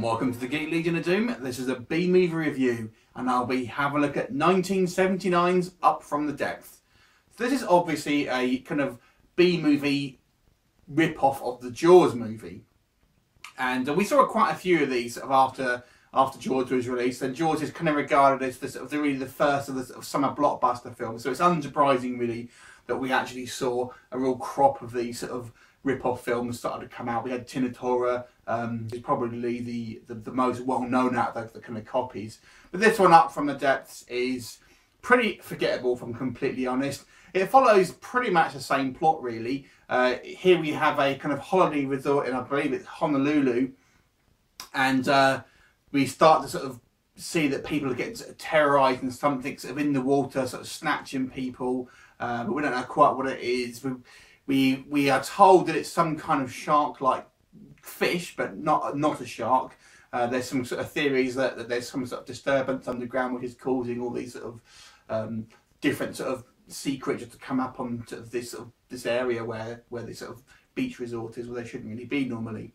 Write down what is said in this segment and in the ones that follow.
welcome to the Geek Legion of Doom. This is a B-movie review, and I'll be having a look at 1979's Up From the Depths. So this is obviously a kind of B-movie rip-off of the Jaws movie. And we saw quite a few of these after Jaws was released, and Jaws is kind of regarded as really the first of the sort of summer blockbuster films. So it's unsurprising, really, that we actually saw a real crop of these sort of rip-off films started to come out. We had Tora, is probably the most well-known out of the kind of copies. But this one, Up From the Depths, is pretty forgettable, if I'm completely honest. It follows pretty much the same plot, really. Here we have a kind of holiday resort in, I believe it's Honolulu, and we start to sort of see that people are getting sort of terrorised and something sort of in the water, sort of snatching people, but we don't know quite what it is. We are told that it's some kind of shark-like fish, but not a shark. There's some sort of theories that there's some sort of disturbance underground which is causing all these sort of different sort of sea creatures to come up on sort of this area where this sort of beach resort is, where they shouldn't really be normally.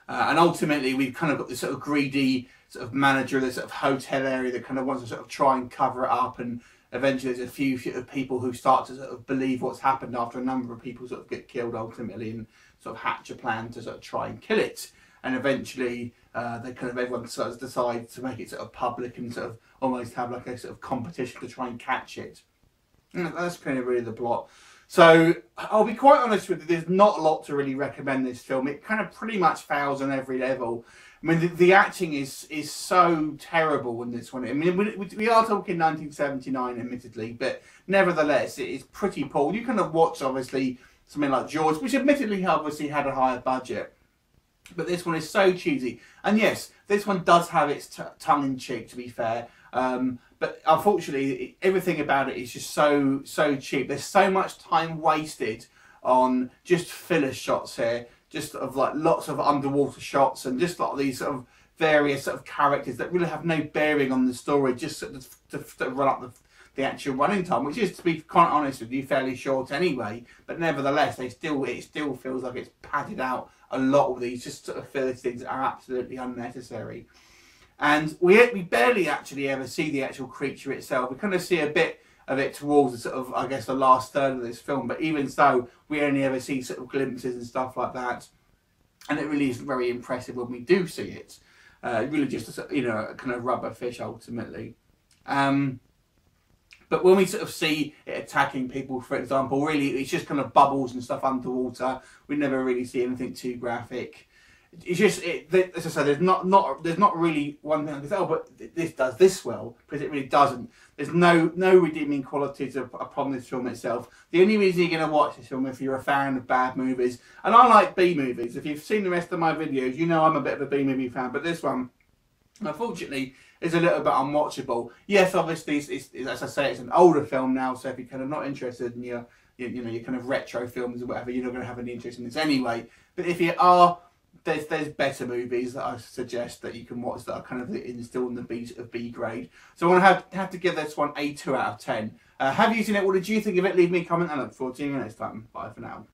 And ultimately, we've kind of got this sort of greedy sort of manager of this sort of hotel area that kind of wants to sort of try and cover it up, and eventually there's a few people who start to sort of believe what's happened after a number of people sort of get killed ultimately, and sort of hatch a plan to sort of try and kill it. And eventually everyone sort of decides to make it sort of public and sort of almost have like a sort of competition to try and catch it. And that's kind of really the plot. So I'll be quite honest with you, there's not a lot to really recommend this film. It kind of pretty much fails on every level. I mean, the acting is so terrible in this one. I mean, we are talking 1979, admittedly, but nevertheless, it is pretty poor. You kind of watch, obviously, something like Jaws, which admittedly obviously had a higher budget, but this one is so cheesy. And yes, this one does have its tongue-in-cheek, to be fair, but unfortunately, everything about it is just so cheap. There's so much time wasted on just filler shots here, just of like lots of underwater shots and just like these sort of various sort of characters that really have no bearing on the story, just sort of to run up the actual running time, which is, to be quite honest with you, fairly short anyway. But nevertheless, it still feels like it's padded out a lot of these just sort of filler things that are absolutely unnecessary. And we barely actually ever see the actual creature itself. We kind of see a bit of it towards the sort of, I guess, the last third of this film, but even so, we only ever see sort of glimpses and stuff like that, and it really isn't very impressive when we do see it. Really just a, you know, a kind of rubber fish ultimately. But when we sort of see it attacking people, for example, really it's just kind of bubbles and stuff underwater. We never really see anything too graphic. It's just, as I said, there's not really one thing I can say, oh, but this does this well, because it really doesn't. There's no redeeming qualities upon this film itself. The only reason you're going to watch this film if you're a fan of bad movies, and I like B movies. If you've seen the rest of my videos, you know I'm a bit of a B movie fan, but this one, unfortunately, is a little bit unwatchable. Yes, obviously, it's as I say, it's an older film now, so if you're kind of not interested in your kind of retro films or whatever, you're not going to have any interest in this anyway. But if you are, there's better movies that I suggest that you can watch that are kind of still in the B grade. So I want to have to give this one a 2 out of 10. Have you seen it? What did you think of it? Leave me a comment and I look forward to seeing you next time. Bye for now.